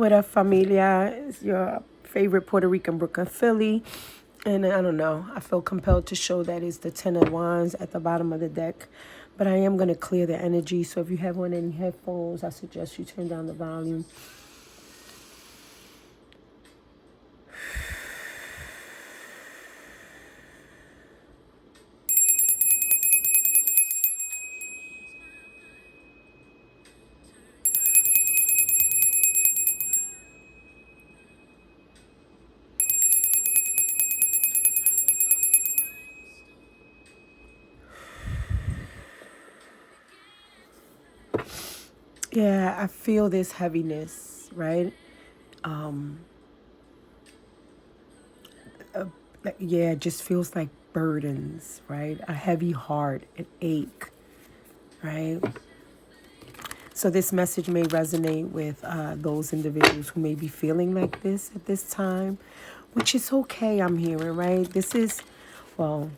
What up, familia? It's your favorite Puerto Rican Brooklyn Philly. And I don't know, I feel compelled to show that is the Ten of Wands at the bottom of the deck. But I am going to clear the energy. So if you have on any headphones, I suggest you turn down the volume. Yeah, I feel this heaviness, right? Yeah, it just feels like burdens, right? A heavy heart, an ache, right? So this message may resonate with those individuals who may be feeling like this at this time, which is okay, I'm hearing, right? This is, well,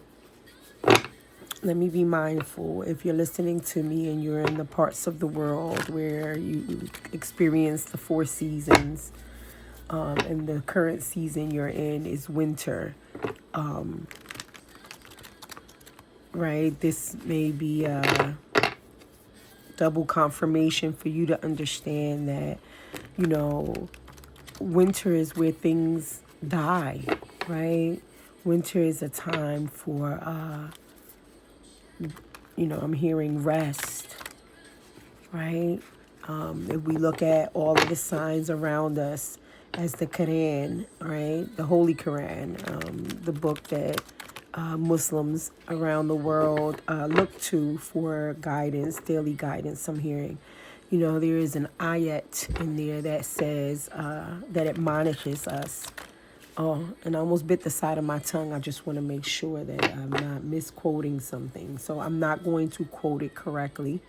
let me be mindful. If you're listening to me and you're in the parts of the world where you experience the four seasons, and the current season you're in is winter, right? This may be a double confirmation for you to understand that, winter is where things die, right? Winter is a time for, I'm hearing rest, right? If we look at all of the signs around us as the Quran, right? The Holy Quran, the book that Muslims around the world look to for guidance, daily guidance, I'm hearing. There is an ayat in there that says, that admonishes us. Oh, and I almost bit the side of my tongue. I just want to make sure that I'm not misquoting something. So I'm not going to quote it correctly.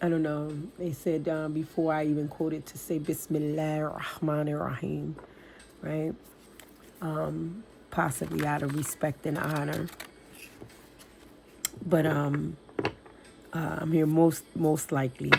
I don't know. They said before I even quoted to say Bismillah ar-Rahman ar-Rahim, right? Possibly out of respect and honor. But I'm here most likely,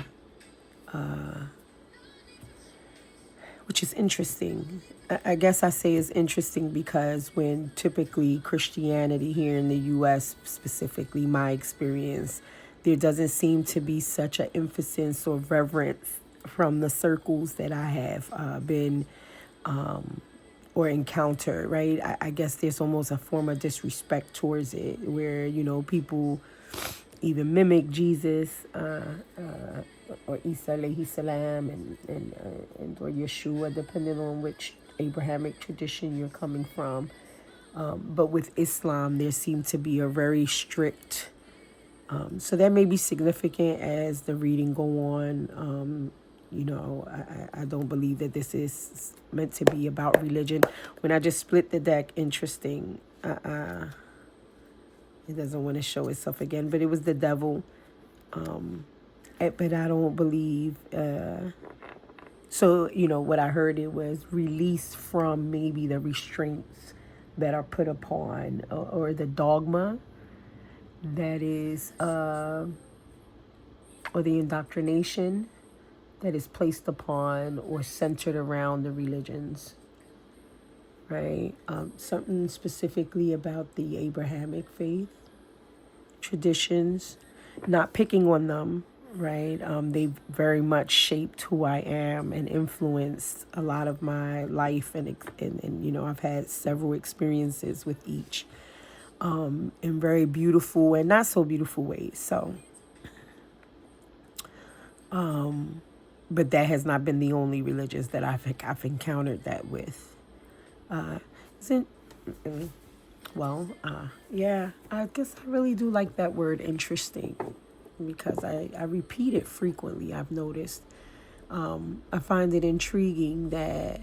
which is interesting. I guess I say it's interesting because when typically Christianity here in the U.S., specifically my experience, there doesn't seem to be such an emphasis or reverence from the circles that I have been or encountered, right? I guess there's almost a form of disrespect towards it where, people even mimic Jesus or Isa alayhi salam and or Yeshua, depending on which Abrahamic tradition you're coming from. But with Islam, there seemed to be a very strict, so that may be significant as the reading go on. I don't believe that this is meant to be about religion. When I just split the deck, interesting. It doesn't want to show itself again, but it was the devil. But I don't believe. So, what I heard, it was released from maybe the restraints that are put upon or the dogma that is, or the indoctrination that is placed upon or centered around the religions, right? Something specifically about the Abrahamic faith, traditions, not picking on them, right? They very much shaped who I am and influenced a lot of my life, and I've had several experiences with each in very beautiful and not so beautiful ways. So, but that has not been the only religions that I've encountered that with. Isn't well, yeah, I guess I really do like that word interesting because I repeat it frequently, I've noticed. I find it intriguing that,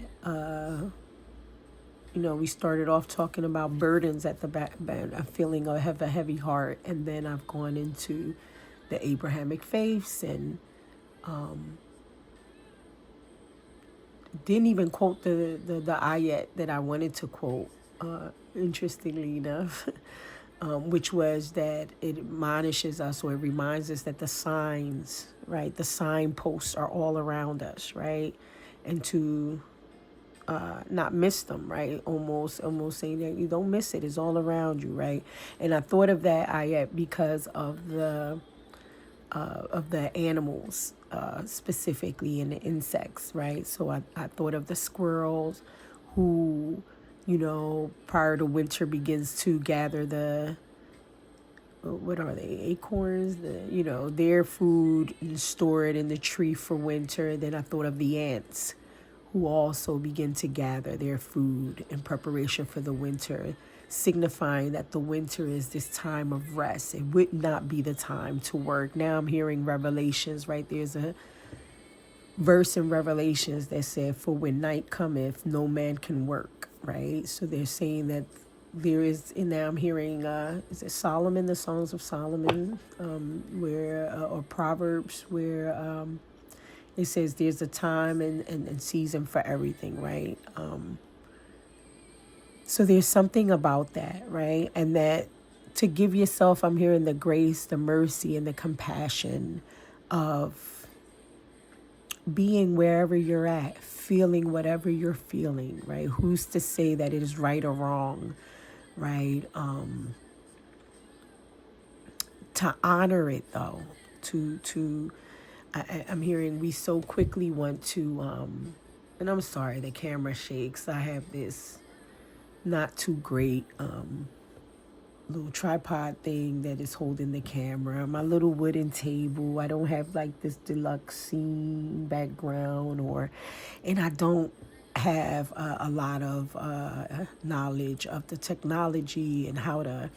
we started off talking about burdens at the back, a feeling I have a heavy heart, and then I've gone into the Abrahamic faiths and didn't even quote the ayat that I wanted to quote, interestingly enough, which was that it admonishes us, or it reminds us that the signs, right, the signposts are all around us, right? and to not miss them, right? Almost saying that you don't miss it. It's all around you, right? And I thought of that ayat because of the animals, specifically, and the insects, right? So I thought of the squirrels who, prior to winter begins to gather the, what are they, acorns, their food, and store it in the tree for winter. Then I thought of the ants who also begin to gather their food in preparation for the winter, signifying that the winter is this time of rest. It would not be the time to work. Now I'm hearing Revelations, right? There's a verse in Revelations that said, "For when night cometh, no man can work," right? So they're saying that there is, and now I'm hearing, is it Solomon, the Songs of Solomon, where, or Proverbs, where it says there's a time and season for everything, right? So there's something about that, right? And that to give yourself, I'm hearing the grace, the mercy, and the compassion of being wherever you're at, feeling whatever you're feeling, right? Who's to say that it is right or wrong, right? To honor it, though, I'm hearing we so quickly want to, and I'm sorry, the camera shakes. I have this not too great little tripod thing that is holding the camera. My little wooden table. I don't have like this deluxe scene background, and I don't have a lot of knowledge of the technology and how to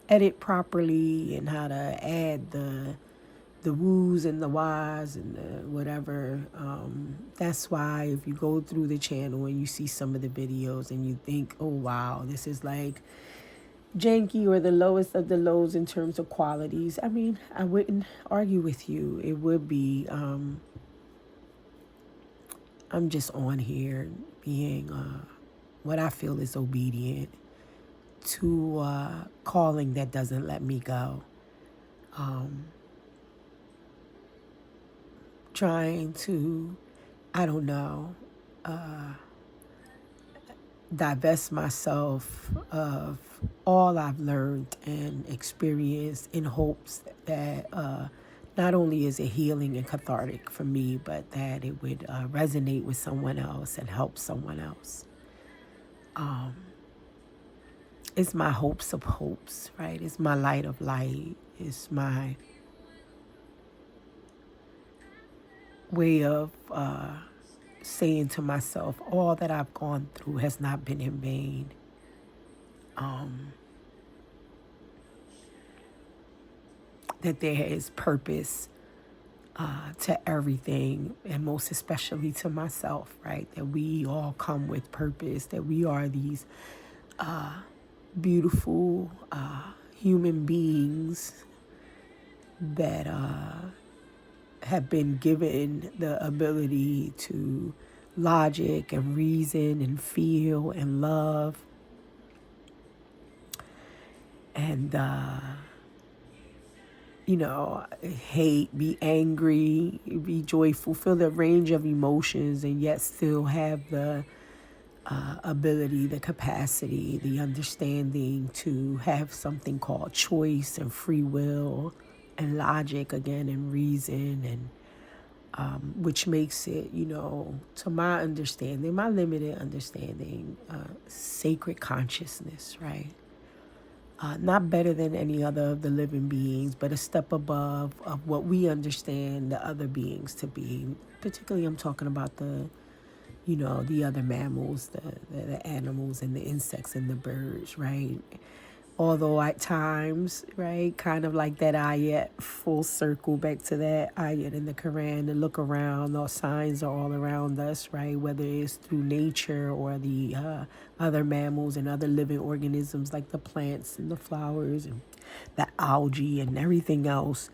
edit properly and how to add the woos and the whys and the whatever. That's why if you go through the channel and you see some of the videos and you think, oh wow, this is like janky or the lowest of the lows in terms of qualities, I mean, I wouldn't argue with you. It would be, I'm just on here being what I feel is obedient to calling that doesn't let me go. Trying to, I don't know, divest myself of all I've learned and experienced in hopes that not only is it healing and cathartic for me, but that it would resonate with someone else and help someone else. It's my hopes of hopes, right? It's my light of light. It's my way of saying to myself, all that I've gone through has not been in vain. That there is purpose to everything, and most especially to myself, right? That we all come with purpose, that we are these beautiful human beings that have been given the ability to logic and reason and feel and love and hate, be angry, be joyful, feel the range of emotions, and yet still have the ability, the capacity, the understanding to have something called choice and free will and logic again and reason, and which makes it, to my understanding, my limited understanding, sacred consciousness, right? Not better than any other of the living beings, but a step above of what we understand the other beings to be. Particularly, I'm talking about the other mammals, the animals and the insects and the birds, right? Although at times, right, kind of like that ayat, full circle back to that ayat in the Quran, to look around, all signs are all around us, right? Whether it's through nature or the other mammals and other living organisms like the plants and the flowers and the algae and everything else.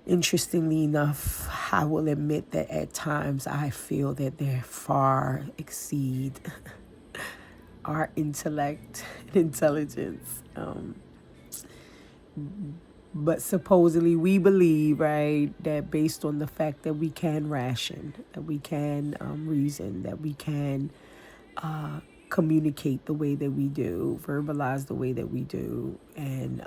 Interestingly enough, I will admit that at times I feel that they far exceed our intellect and intelligence. But supposedly we believe, right, that based on the fact that we can ration, that we can reason, that we can communicate the way that we do, verbalize the way that we do, and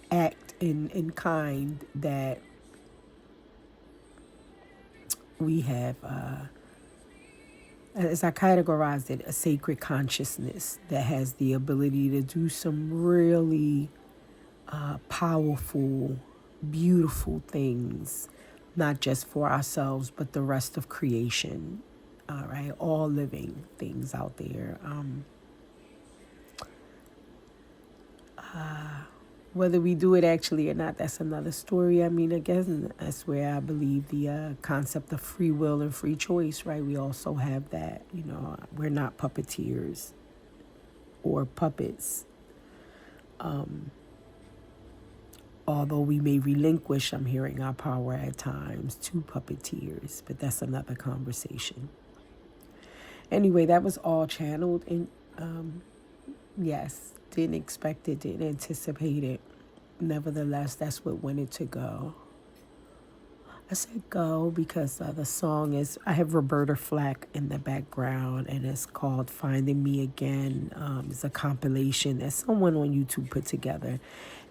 act in kind, that we have, as I categorized it, a sacred consciousness that has the ability to do some really powerful, beautiful things, not just for ourselves, but the rest of creation. All right, all living things out there. Whether we do it actually or not, that's another story. I mean, again, that's where I believe the concept of free will and free choice, right? We also have that. We're not puppeteers or puppets. Although we may relinquish, I'm hearing, our power at times to puppeteers, but that's another conversation. Anyway, that was all channeled, and yes, didn't expect it, didn't anticipate it. Nevertheless, that's what wanted to go. I said go because the song is, I have Roberta Flack in the background, and it's called Finding Me Again. It's a compilation that someone on YouTube put together,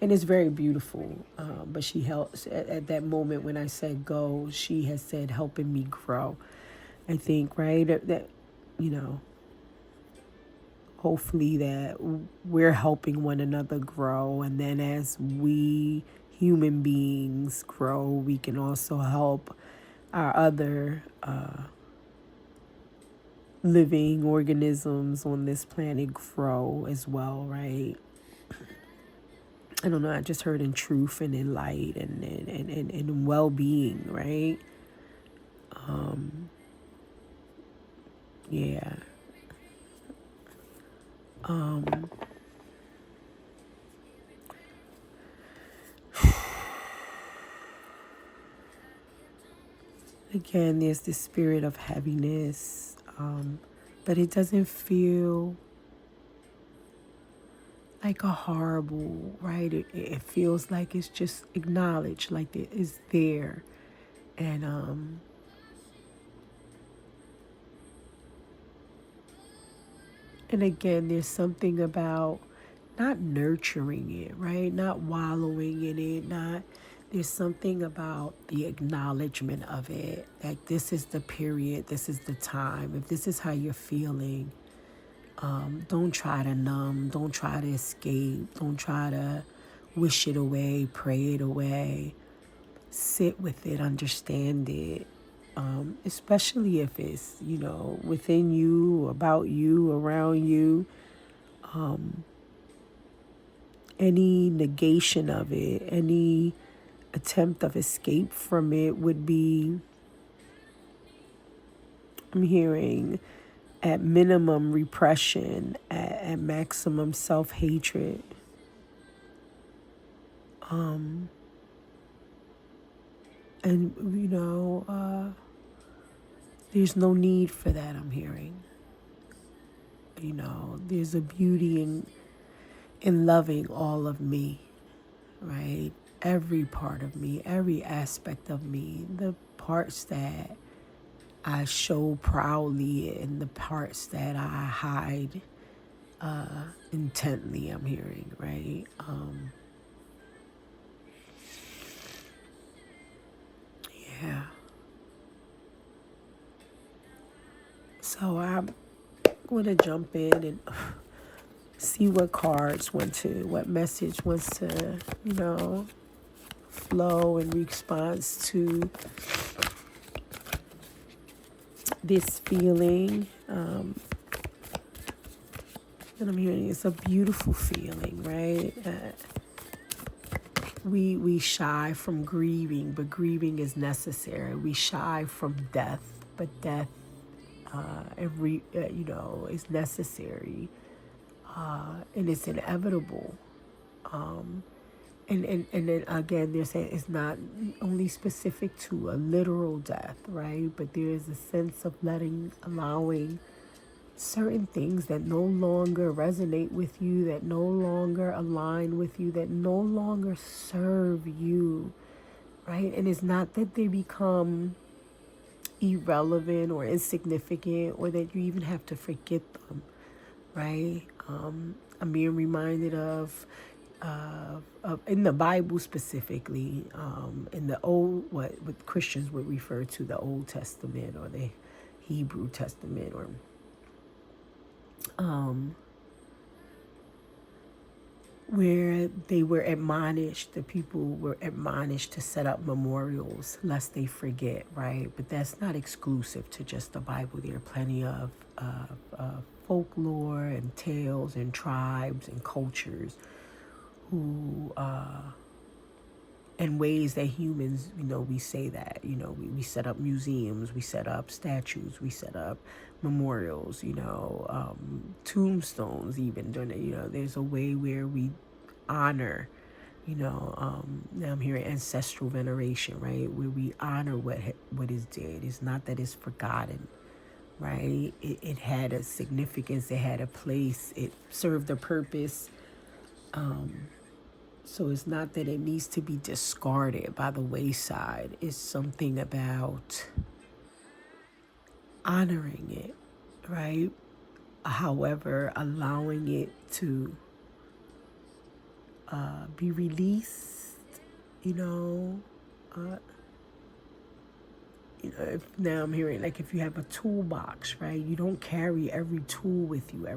and it's very beautiful. But she helps, at that moment when I said go, she has said helping me grow. I think, right, that hopefully that we're helping one another grow, and then as we human beings grow, we can also help our other living organisms on this planet grow as well, right? I don't know, I just heard in truth and in light and in well-being, right? Yeah. Again, there's this spirit of heaviness, but it doesn't feel like a horrible, right? It feels like it's just acknowledged, like it is there. And again, there's something about not nurturing it, right? Not wallowing in it, not, there's something about the acknowledgement of it. Like, this is the period, this is the time. If this is how you're feeling, don't try to numb, don't try to escape, don't try to wish it away, pray it away. Sit with it, understand it, especially if it's, within you, about you, around you. Any negation of it, any attempt of escape from it would be, I'm hearing, at minimum repression, at maximum self-hatred. And, there's no need for that, I'm hearing. There's a beauty in loving all of me, right? Every part of me, every aspect of me, the parts that I show proudly and the parts that I hide intently, I'm hearing, right? Yeah. So I'm going to jump in and see what cards what message wants to, flow in response to this feeling. And I'm hearing it's a beautiful feeling, right? We shy from grieving, but grieving is necessary. We shy from death, but death, is necessary, and it's inevitable. And then again, they're saying it's not only specific to a literal death, right? But there is a sense of allowing certain things that no longer resonate with you, that no longer align with you, that no longer serve you, right? And it's not that they become irrelevant or insignificant or that you even have to forget them, right? I'm being reminded of in the Bible specifically, in the old, what Christians would refer to the Old Testament or the Hebrew Testament, or where they were admonished, the people were admonished to set up memorials lest they forget, right? But that's not exclusive to just the Bible. There are plenty of folklore and tales and tribes and cultures who and ways that humans, we say that, we set up museums, we set up statues, we set up memorials, tombstones even. There's a way where we honor, now I'm hearing ancestral veneration, right? Where we honor what is dead. It's not that it's forgotten, right? It had a significance, it had a place, it served a purpose. So it's not that it needs to be discarded by the wayside. It's something about honoring it, right? However, allowing it to be released, now I'm hearing, like, if you have a toolbox, right? You don't carry every tool with you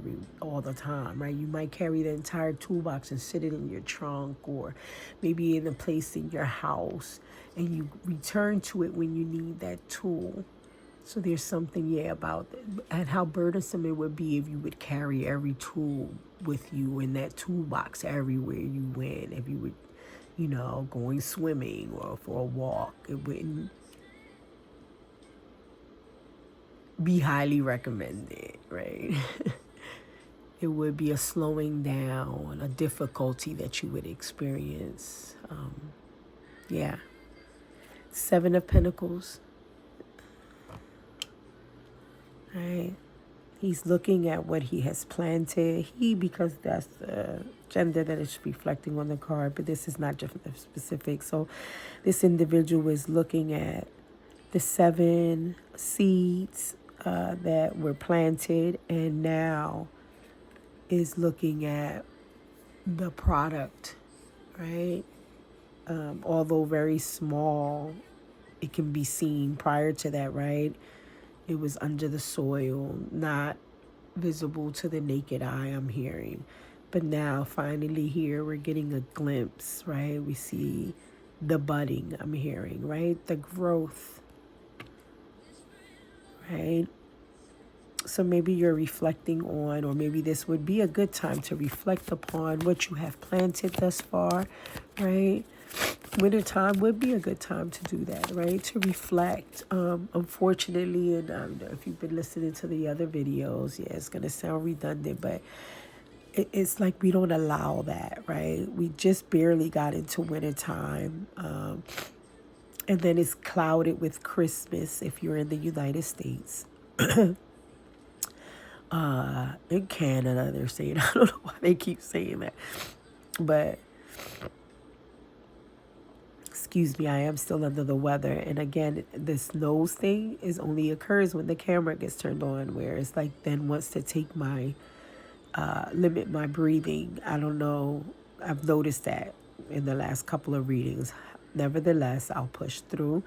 all the time, right? You might carry the entire toolbox and sit it in your trunk, or maybe in a place in your house, and you return to it when you need that tool. So there's something, about it, and how burdensome it would be if you would carry every tool with you in that toolbox everywhere you went. If you would, going swimming or for a walk, it wouldn't be highly recommended, right? It would be a slowing down, a difficulty that you would experience. Yeah. Seven of Pentacles. Right? He's looking at what he has planted. Because that's the gender that is reflecting on the card, but this is not just specific. So this individual is looking at the 7 seeds that were planted, and now is looking at the product, right? Although very small, it can be seen prior to that, right? It was under the soil, not visible to the naked eye, I'm hearing. But now, finally, here, we're getting a glimpse, right? We see the budding, I'm hearing, right? The growth, right? So maybe you're reflecting on, or maybe this would be a good time to reflect upon what you have planted thus far, right? Wintertime would be a good time to do that, right? To reflect. Unfortunately, and if you've been listening to the other videos, it's going to sound redundant, but it's like we don't allow that, right? We just barely got into wintertime. And then it's clouded with Christmas if you're in the United States. In Canada, they're saying, I don't know why they keep saying that, but excuse me, I am still under the weather. And again, this nose thing only occurs when the camera gets turned on, where it's like then wants to take my limit my breathing. I don't know. I've noticed that in the last couple of readings. Nevertheless, I'll push through.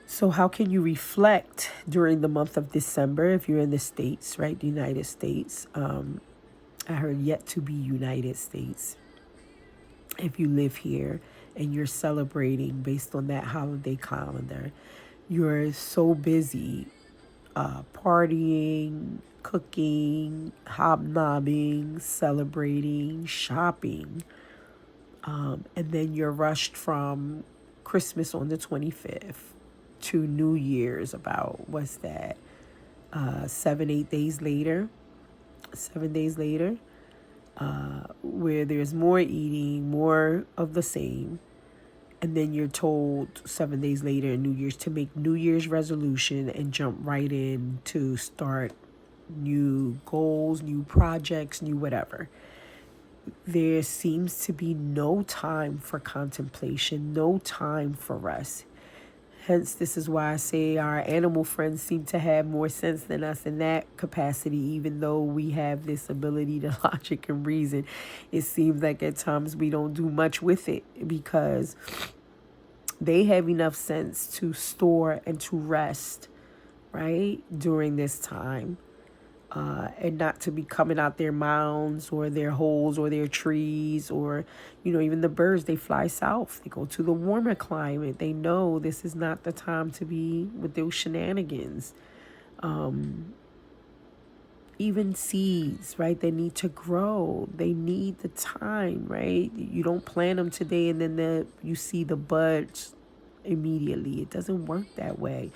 So how can you reflect during the month of December if you're in the States, right? The United States. I heard yet to be United States. If you live here and you're celebrating based on that holiday calendar, you're so busy partying, cooking, hobnobbing, celebrating, shopping. And then you're rushed from Christmas on the 25th to New Year's about, what's that, 7 days later, where there's more eating, more of the same, And then you're told 7 days later, New Year's, to make New Year's resolution and jump right in to start new goals, new projects, new whatever. There seems to be no time for contemplation, no time for rest. Hence, this is why I say our animal friends seem to have more sense than us in that capacity, even though we have this ability to logic and reason. It seems like at times we don't do much with it because they have enough sense to store and to rest, right, during this time. And not to be coming out their mounds or their holes or their trees or, even the birds, they fly south. They go to the warmer climate. They know this is not the time to be with those shenanigans. Even seeds, right? They need to grow. They need the time, right? You don't plant them today and then you see the buds immediately. It doesn't work that way.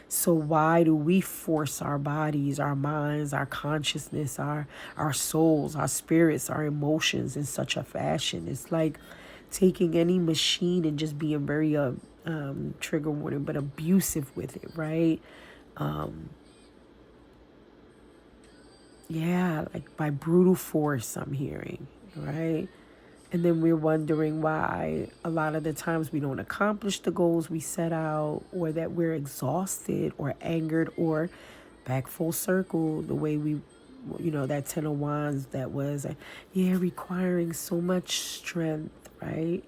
So why do we force our bodies, our minds, our consciousness, our souls, our spirits, our emotions in such a fashion? It's like taking any machine and just being very trigger warning, but abusive with it, right? Like by brutal force, I'm hearing, right? And then we're wondering why a lot of the times we don't accomplish the goals we set out, or that we're exhausted or angered, or back full circle, the way we, that 10 of Wands that was, requiring so much strength, right?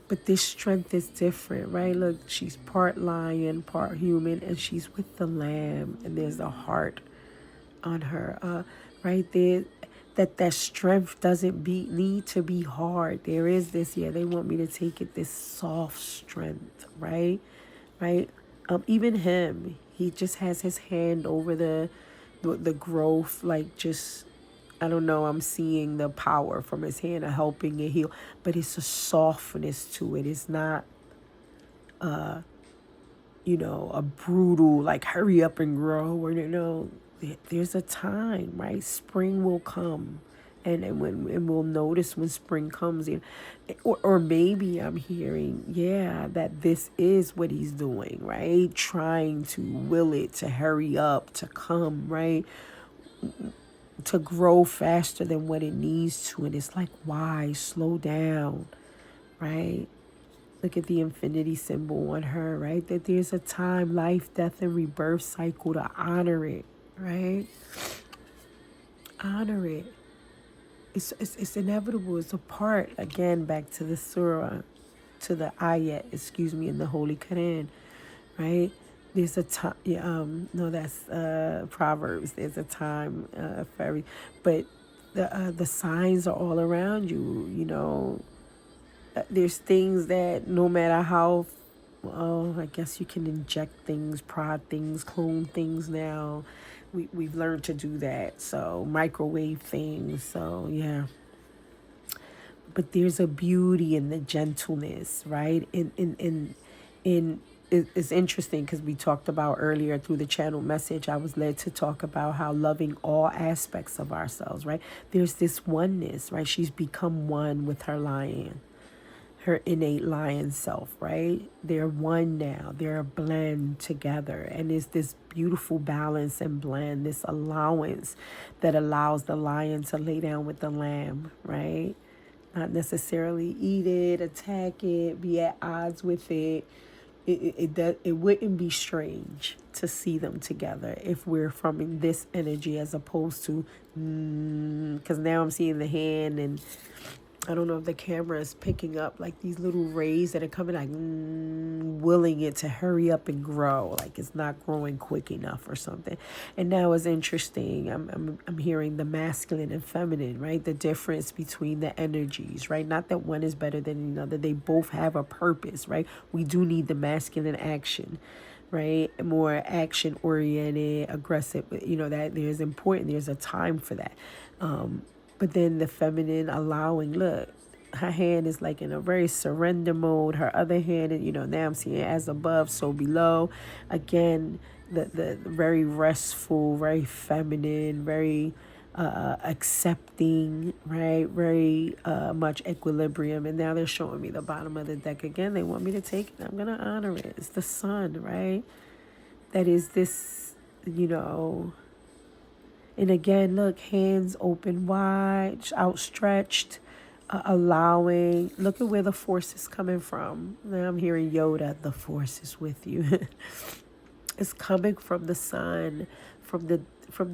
But this strength is different, right? Look, she's part lion, part human, and she's with the lamb, and there's a heart on her, right there. That strength doesn't need to be hard. There is this, they want me to take it, this soft strength, right? Even him, he just has his hand over the growth, like just, I don't know, I'm seeing the power from his hand of helping it heal, but it's a softness to it. It's not, a brutal, like hurry up and grow, or, there's a time, right? Spring will come, and we'll notice when spring comes in, or maybe I'm hearing, that this is what he's doing, right? Trying to will it to hurry up, to come, right? To grow faster than what it needs to, and it's like, why? Slow down, right? Look at the infinity symbol on her, right? That there's a time, life, death, and rebirth cycle to honor it. Right? Honor it. It's inevitable. It's a part, again, back to the surah, to the ayat, in the Holy Quran, right? There's a time, no, that's Proverbs. There's a time for every, but the signs are all around you, there's things that no matter how, I guess you can inject things, prod things, clone things now. We've learned to do that. So microwave things. So but there's a beauty in the gentleness, right? In it's interesting because we talked about earlier through the channel message, I was led to talk about how loving all aspects of ourselves, right? There's this oneness, right? She's become one with her lion, her innate lion self, right? They're one now. They're a blend together. And it's this beautiful balance and blend, this allowance that allows the lion to lay down with the lamb, right? Not necessarily eat it, attack it, be at odds with it. It wouldn't be strange to see them together if we're from this energy, as opposed to, because now I'm seeing the hand, and I don't know if the camera is picking up like these little rays that are coming, like willing it to hurry up and grow, like it's not growing quick enough or something. And now it's interesting. I'm hearing the masculine and feminine, right? The difference between the energies, right? Not that one is better than another. They both have a purpose, right? We do need the masculine action, right? More action oriented, aggressive. That there's important. There's a time for that. But then the feminine allowing, look, her hand is like in a very surrender mode. Her other hand, now I'm seeing as above, so below. Again, the very restful, very feminine, very accepting, right? Very much equilibrium. And now they're showing me the bottom of the deck again. They want me to take it. I'm going to honor it. It's the sun, right? That is this, you know. And again, look, hands open wide, outstretched, allowing. Look at where the force is coming from. Now I'm hearing Yoda, the force is with you. It's coming from the sun, from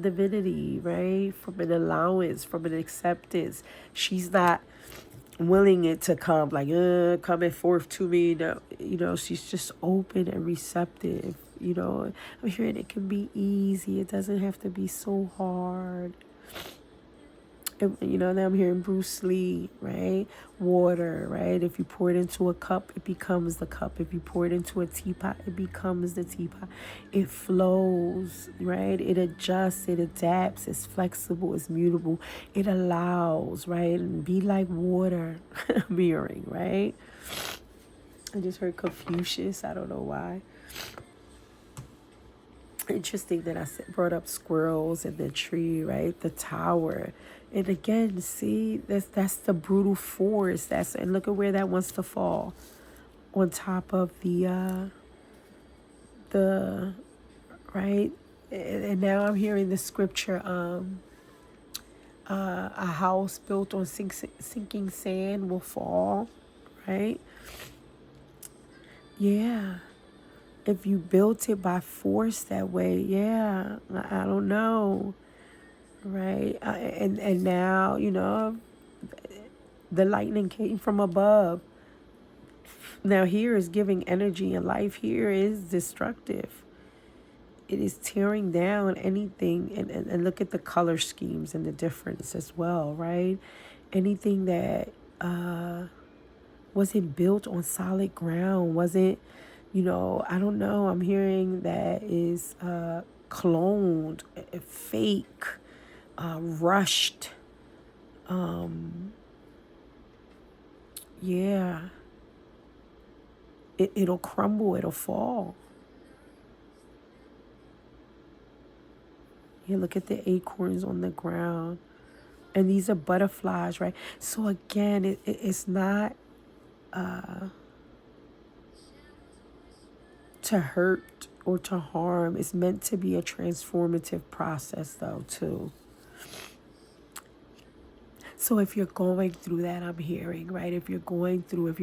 divinity, right? From an allowance, from an acceptance. She's not willing it to come like coming forth to me. No, you know, she's just open and receptive. You know, I'm hearing it can be easy. It doesn't have to be so hard. And, you know, now I'm hearing Bruce Lee, right? Water, right? If you pour it into a cup, it becomes the cup. If you pour it into a teapot, it becomes the teapot. It flows, right? It adjusts, it adapts, it's flexible, it's mutable. It allows, right? And be like water, mirroring, right? I just heard Confucius. I don't know why. Interesting that I brought up squirrels and the tree, right? The tower. And again, see, that's the brutal force. And look at where that wants to fall. On top of the right? And now I'm hearing the scripture, a house built on sinking sand will fall, right? Yeah. If you built it by force that way, yeah, I don't know, right? And now, you know, the lightning came from above. Now here is giving energy, and life here is destructive. It is tearing down anything, and look at the color schemes and the difference as well, right? Anything that wasn't built on solid ground, wasn't, you know, I don't know. I'm hearing that is cloned, fake, rushed. Yeah. It'll crumble. It'll fall. Yeah, look at the acorns on the ground. And these are butterflies, right? So again, it's not to hurt or to harm. It's meant to be a transformative process, though, too. So if you're going through that, I'm hearing, right? If you're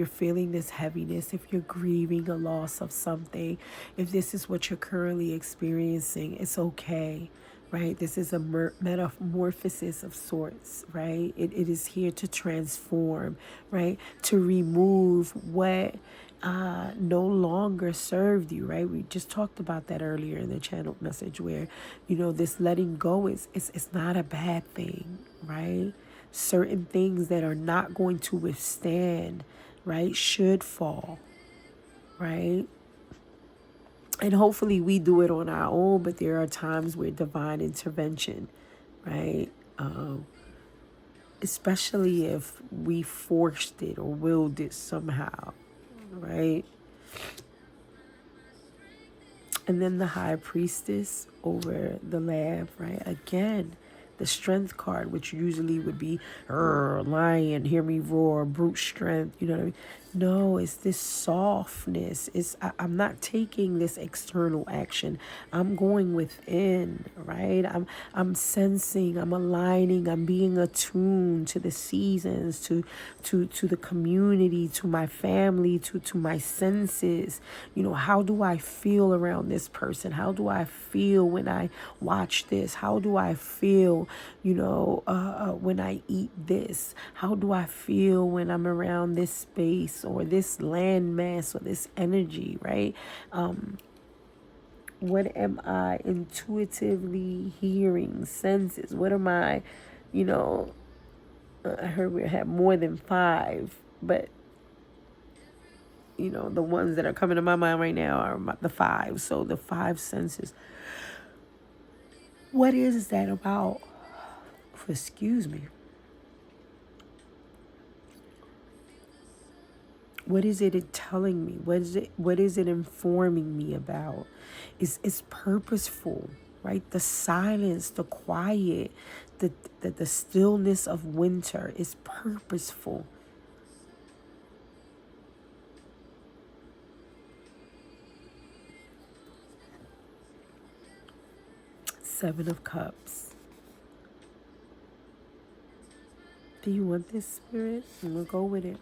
feeling this heaviness, if you're grieving a loss of something, if this is what you're currently experiencing, it's okay, right? This is a metamorphosis of sorts, right? It is here to transform, right? To remove what no longer served you, right? We just talked about that earlier in the channel message where, you know, this letting go is it's not a bad thing, right? Certain things that are not going to withstand, right, should fall, right? And hopefully we do it on our own, but there are times where divine intervention, right? Especially if we forced it or willed it somehow, right? And then the high priestess over the lamb, right? Again, the strength card, which usually would be lion, hear me roar, brute strength, you know what I mean? No, it's this softness. I'm not taking this external action. I'm going within, right? I'm sensing, I'm aligning, I'm being attuned to the seasons, to the community, to my family, to my senses. You know, how do I feel around this person? How do I feel when I watch this? How do I feel, you know, when I eat this? How do I feel when I'm around this space or this landmass or this energy, right? What am I intuitively hearing? Senses. What am I, you know, I heard we have more than 5, but you know, the ones that are coming to my mind right now are the 5. So the 5 senses. What is that about? Excuse me. What is it telling me? What is it informing me about? It's purposeful, right? The silence, the quiet, that the stillness of winter is purposeful. Seven of Cups. Do you want this, Spirit? I'm going to go with it.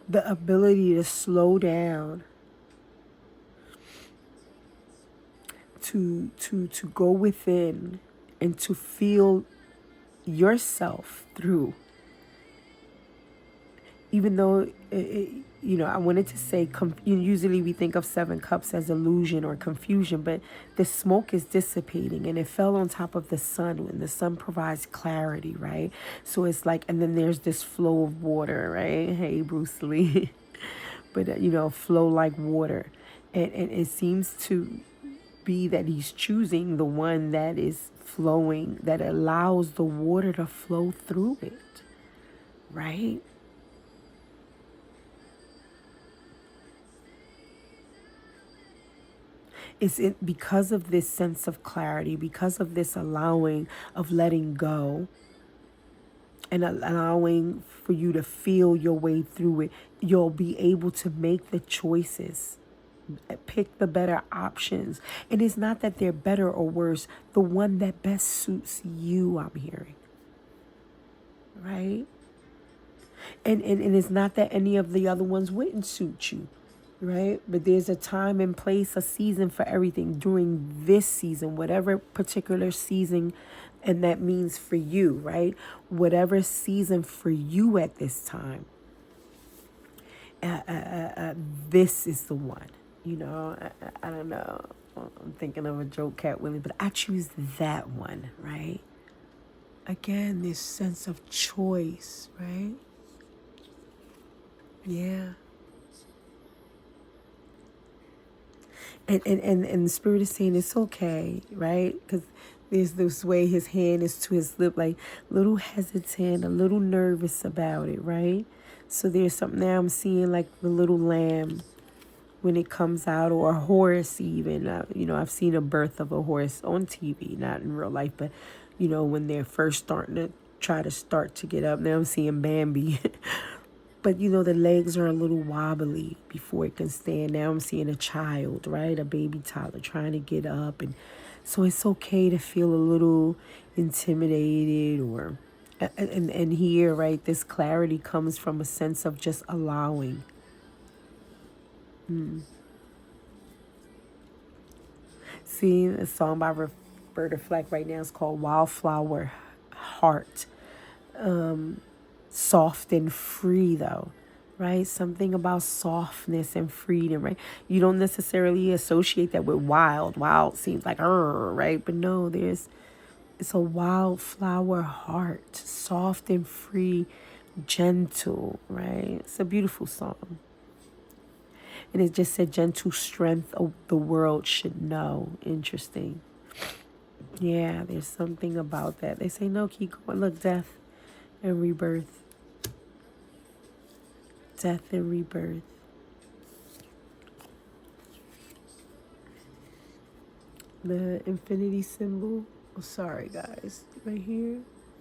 The ability to slow down, to go within and to feel yourself through. Even though, I wanted to say, usually we think of Seven Cups as illusion or confusion, but the smoke is dissipating and it fell on top of the sun when the sun provides clarity, right? So it's like, and then there's this flow of water, right? Hey, Bruce Lee. But, flow like water. And it seems to be that he's choosing the one that is flowing, that allows the water to flow through it, right? Is it because of this sense of clarity, because of this allowing of letting go and allowing for you to feel your way through it, you'll be able to make the choices, pick the better options. And it's not that they're better or worse, the one that best suits you, I'm hearing. Right? And it's not that any of the other ones wouldn't suit you. Right? But there's a time and place, a season for everything during this season, whatever particular season, and that means for you, right? Whatever season for you at this time, this is the one. I don't know. I'm thinking of a joke, Cat Willie, but I choose that one, right? Again, this sense of choice, right? Yeah. And the Spirit is saying it's okay, right? Because there's this way his hand is to his lip, like a little hesitant, a little nervous about it, right? So there's something now I'm seeing like the little lamb when it comes out, or a horse even. I've seen a birth of a horse on TV, not in real life, but, when they're first starting to try to get up. Now I'm seeing Bambi. But, the legs are a little wobbly before it can stand. Now I'm seeing a child, right? A baby toddler trying to get up. And so it's okay to feel a little intimidated and here, right, this clarity comes from a sense of just allowing. See, a song by Roberta Flack right now is called Wildflower Heart. Soft and free, though, right? Something about softness and freedom, right? You don't necessarily associate that with wild. Wild seems like, right? But no, it's a wildflower heart, soft and free, gentle, right? It's a beautiful song. And it just said gentle strength the world should know. Interesting. Yeah, there's something about that. They say, no, keep going. Look, death and rebirth. Death and rebirth. The infinity symbol. Oh, sorry, guys. Right here.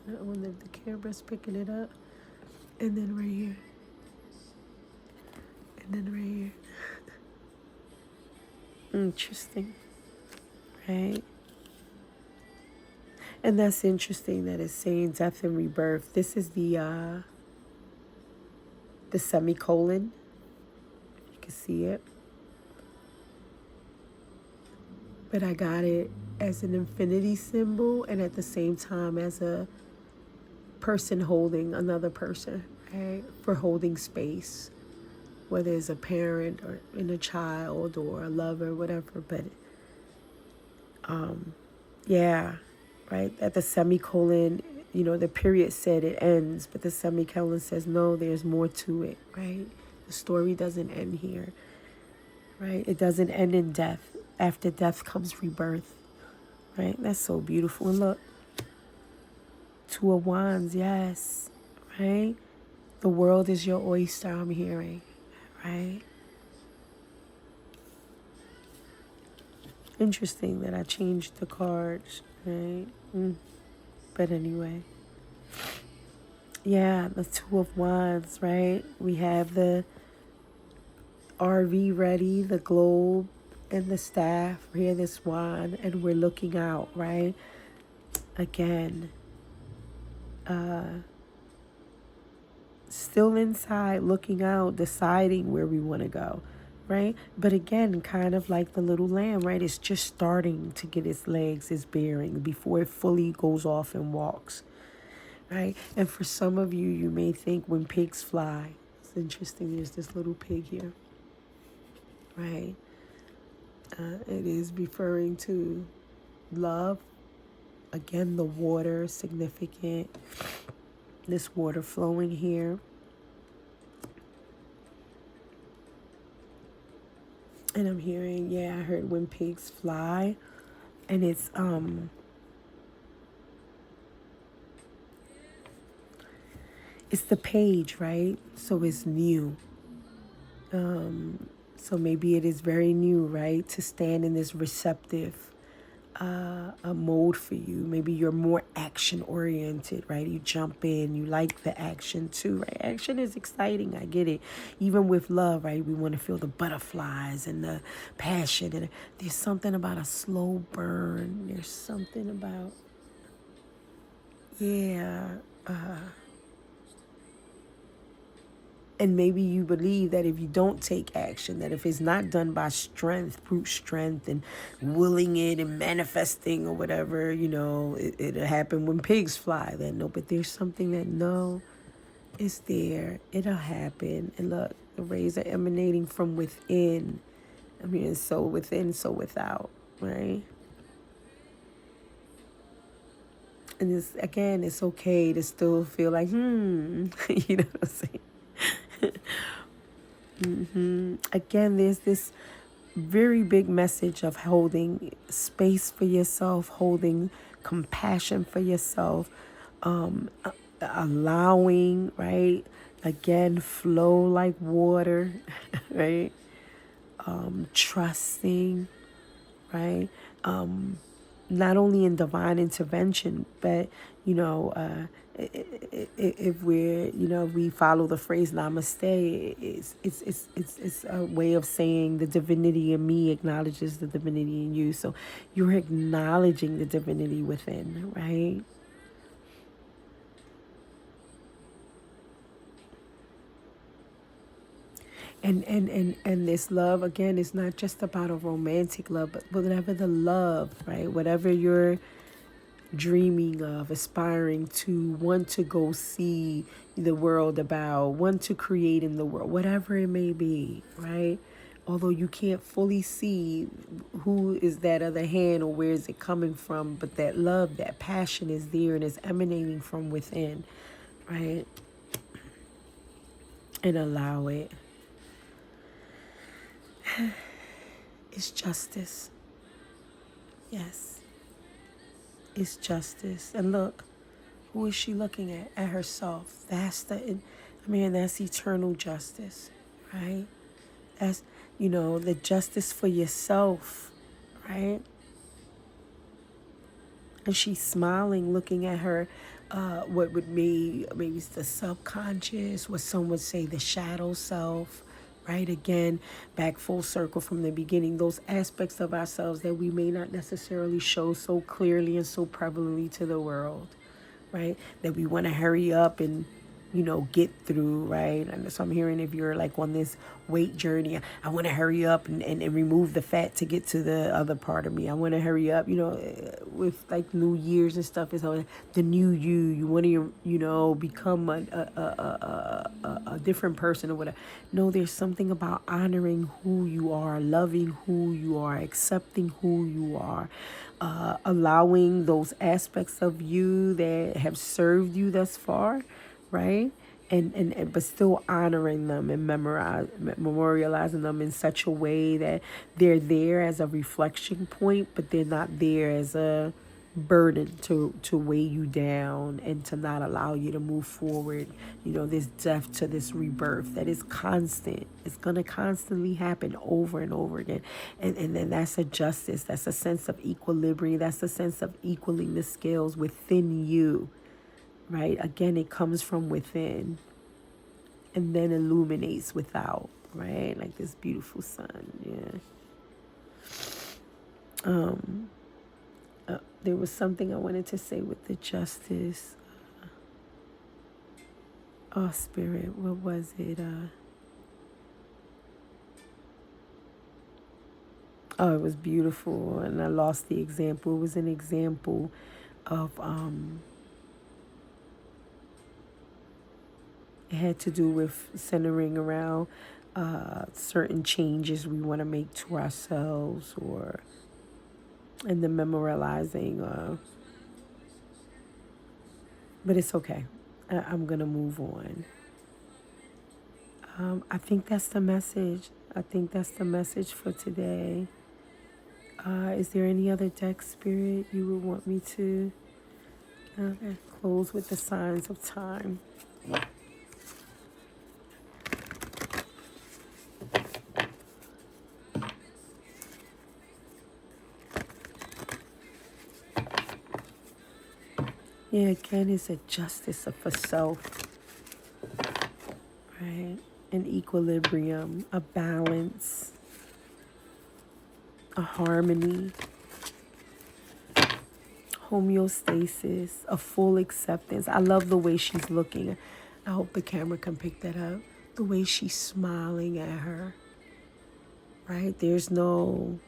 That one that the camera's picking it up. And then right here. And then right here. Interesting. Right? And that's interesting that it's saying death and rebirth. This is the semicolon. You can see it. But I got it as an infinity symbol and at the same time as a person holding another person, right? For holding space, whether it's a parent or in a child or a lover, whatever. But yeah, right? At the semicolon, the period said it ends, but the semicolon says, no, there's more to it, right? The story doesn't end here, right? It doesn't end in death. After death comes rebirth, right? That's so beautiful. And look, Two of Wands, yes, right? The world is your oyster, I'm hearing, right? Interesting that I changed the cards, right? But anyway, yeah, the Two of Wands, right? We have the RV ready, the globe, and the staff. Here, this wand, and we're looking out, right? Again, still inside, looking out, deciding where we want to go, right? But again, kind of like the little lamb, right? It's just starting to get its legs, its bearing before it fully goes off and walks, right? And for some of you, you may think when pigs fly, it's interesting, there's this little pig here, right? It is referring to love. Again, the water, significant. This water flowing here. And I'm hearing, yeah, I heard when pigs fly. And it's the page, right? So it's new. So maybe it is very new, right? To stand in this receptive a mode for you. Maybe you're more action oriented, right? You jump in, you like the action too, right? Action is exciting, I get it. Even with love, right? We want to feel the butterflies and the passion. And there's something about a slow burn. There's something about, yeah. And maybe you believe that if you don't take action, that if it's not done by strength, brute strength, and willing it and manifesting or whatever, it'll happen when pigs fly. Then no, but there's something that no, it's there. It'll happen. And look, the rays are emanating from within. I mean, so within, so without, right? And it's okay to still feel like, you know what I'm saying? Again, there's this very big message of holding space for yourself, holding compassion for yourself, allowing, right? Again, flow like water, right? Trusting, right? Not only in divine intervention, but if we follow the phrase namaste, it's a way of saying the divinity in me acknowledges the divinity in you. So you're acknowledging the divinity within, right? And this love, again, is not just about a romantic love, but whatever the love, right? Whatever you're dreaming of, aspiring to, want to go see the world about, want to create in the world, whatever it may be, right? Although you can't fully see who is that other hand or where is it coming from, but that love, that passion is there and is emanating from within, right? And allow it. It's justice. Yes. It's justice. And look, who is she looking at? At herself. That's eternal justice, right? That's, the justice for yourself, right? And she's smiling, looking at her, what would be, maybe it's the subconscious, what some would say the shadow self, right? Again, back full circle from the beginning, those aspects of ourselves that we may not necessarily show so clearly and so prevalently to the world, right? That we want to hurry up and, get through, right? And so I'm hearing if you're like on this weight journey, I want to hurry up and remove the fat to get to the other part of me. I want to hurry up, with like New Year's and stuff. It's the new you want to, become a different person or whatever. No, there's something about honoring who you are, loving who you are, accepting who you are, allowing those aspects of you that have served you thus far, right? And but still honoring them and memorializing them in such a way that they're there as a reflection point, but they're not there as a burden to weigh you down and to not allow you to move forward. This death to this rebirth that is constant. It's going to constantly happen over and over again. And then that's a justice. That's a sense of equilibrium. That's a sense of equaling the scales within you, right? Again, it comes from within and then illuminates without, right? Like this beautiful sun, yeah. There was something I wanted to say with the justice. Oh, Spirit, what was it? Oh, it was beautiful, and I lost the example. It was an example of, it had to do with centering around certain changes we want to make to ourselves, or in the memorializing. But it's okay. I'm going to move on. I think that's the message. I think that's the message for today. Is there any other deck, Spirit, you would want me to close with the signs of time? Yeah, again, it's a justice for self, right? An equilibrium, a balance, a harmony, homeostasis, a full acceptance. I love the way she's looking. I hope the camera can pick that up. The way she's smiling at her, right? There's no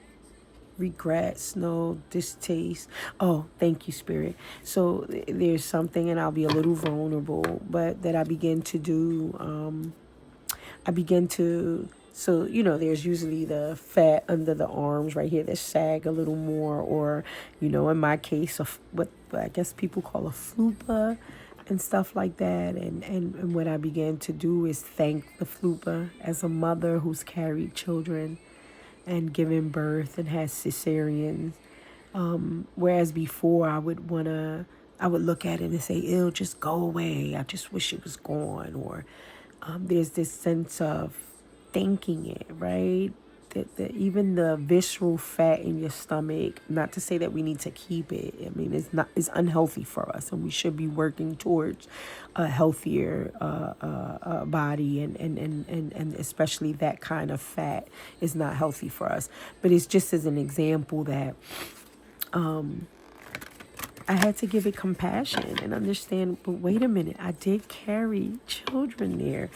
regrets, no distaste. Oh, thank you, Spirit. So there's something, and I'll be a little vulnerable, but that I begin to do. So, there's usually the fat under the arms right here that sag a little more, or, in my case, what I guess people call a flupa and stuff like that. And what I began to do is thank the flupa as a mother who's carried children and given birth and has cesareans. Whereas before I would look at it and say, "Ew, just go away. I just wish it was gone." Or there's this sense of thanking it, right? That even the visceral fat in your stomach, not to say that we need to keep it. I mean, it's unhealthy for us, and we should be working towards a healthier body, and especially that kind of fat is not healthy for us. But it's just as an example that I had to give it compassion and understand, but wait a minute, I did carry children there.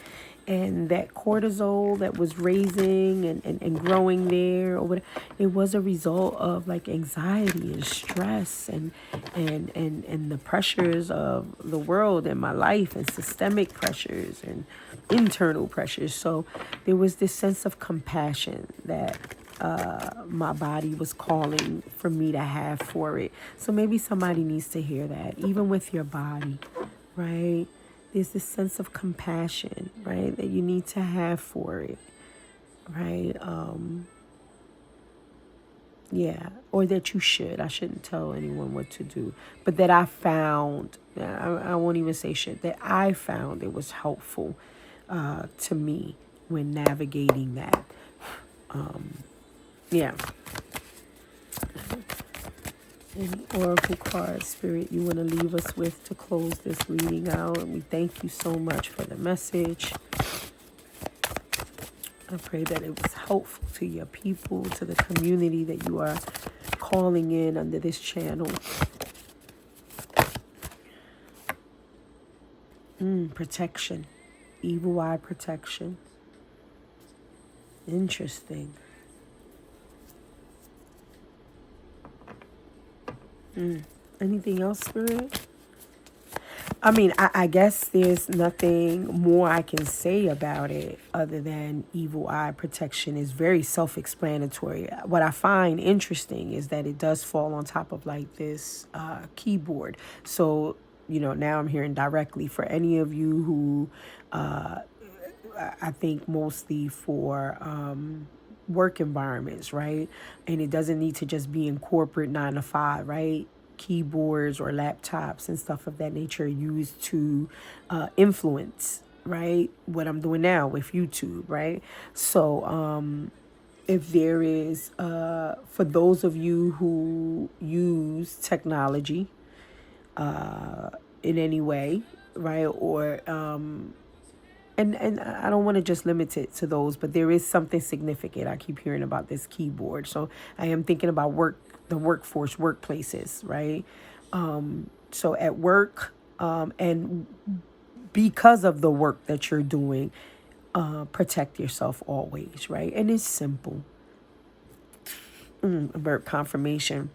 And that cortisol that was raising and growing there, or whatever, it was a result of like anxiety and stress and the pressures of the world and my life, and systemic pressures and internal pressures. So there was this sense of compassion that my body was calling for me to have for it. So maybe somebody needs to hear that, even with your body, right? There's this sense of compassion, right, that you need to have for it, right? Yeah, or that you should. I shouldn't tell anyone what to do, but that I found, I won't even say should, that I found it was helpful to me when navigating that. Yeah. Any oracle card, Spirit, you want to leave us with to close this reading out? And we thank you so much for the message. I pray that it was helpful to your people, to the community that you are calling in under this channel. Protection. Evil eye protection. Interesting. Anything else, Spirit? I mean, I guess there's nothing more I can say about it other than evil eye protection is very self-explanatory. What I find interesting is that it does fall on top of like this keyboard. So, now I'm hearing directly for any of you who, I think mostly for work environments, right? And it doesn't need to just be in corporate 9 to 5, right? keyboards or laptops and stuff of that nature are used to influence, right? What I'm doing now with YouTube, right? So if there is, for those of you who use technology in any way, right? Or and I don't want to just limit it to those, but there is something significant. I keep hearing about this keyboard, so I am thinking about the workforce, workplaces, right? So at work, and because of the work that you're doing, protect yourself always, right? And it's simple. Verb confirmation.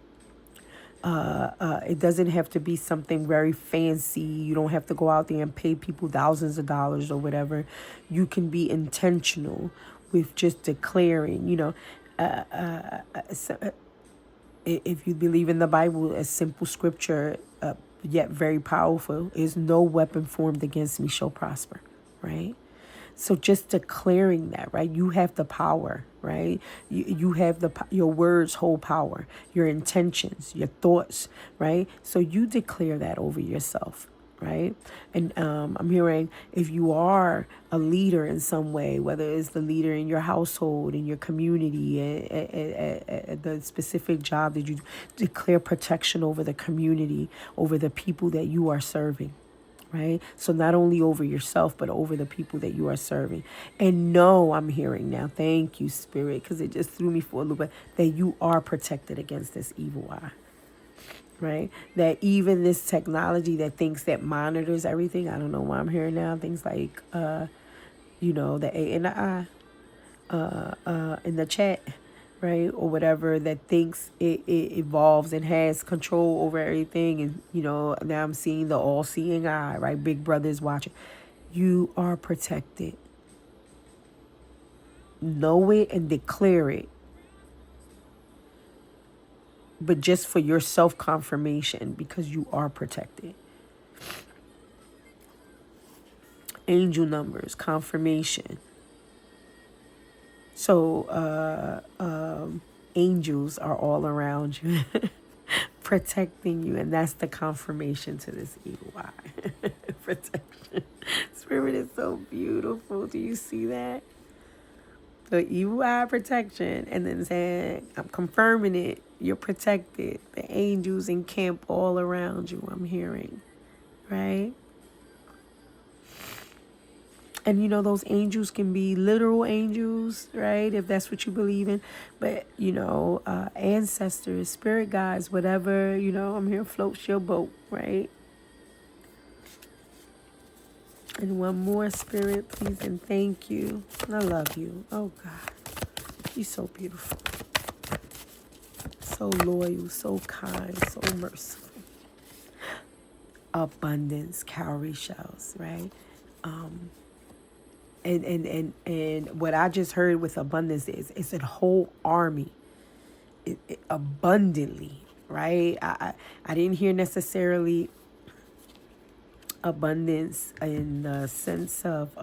It doesn't have to be something very fancy. You don't have to go out there and pay people thousands of dollars or whatever. You can be intentional with just declaring, if you believe in the Bible, a simple scripture, yet very powerful, is no weapon formed against me shall prosper, right? So just declaring that, right? You have the power, right? You have your words hold power, your intentions, your thoughts, right? So you declare that over yourself, right? And I'm hearing, if you are a leader in some way, whether it's the leader in your household, in your community, at the specific job that you do, declare protection over the community, over the people that you are serving. Right? So not only over yourself, but over the people that you are serving. And no, I'm hearing now, thank you, Spirit, because it just threw me for a little bit, that you are protected against this evil eye. Right? That even this technology that thinks that monitors everything, I don't know why I'm hearing now, things like, the A and the I in the chat, right? Or whatever, that thinks it evolves and has control over everything. And, now I'm seeing the all-seeing eye, right? Big Brother is watching. You are protected. Know it and declare it. But just for your self-confirmation, because you are protected. Angel numbers, confirmation. So, angels are all around you, protecting you, and that's the confirmation to this evil eye. Protection. Spirit is so beautiful. Do you see that? The evil eye protection, and then saying, I'm confirming it. You're protected. The angels encamp all around you, I'm hearing, right? And those angels can be literal angels, right? If that's what you believe in. But, ancestors, spirit guides, whatever, I'm here, floats your boat, right? And one more, Spirit, please, and thank you. I love you. Oh, God. You're so beautiful. So loyal, so kind, so merciful. Abundance, cowrie shells, right? And what I just heard with abundance is a whole army, abundantly, right? I didn't hear necessarily abundance in the sense of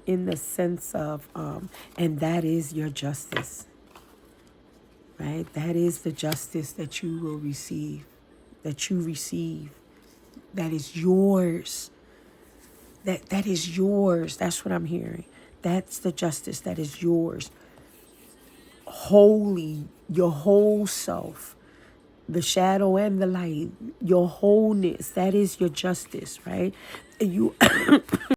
and that is your justice, right? That is the justice that you will receive, that you receive. That is yours. That is yours. That's what I'm hearing. That's the justice that is yours. Wholly, your whole self, the shadow and the light, your wholeness. That is your justice, right? You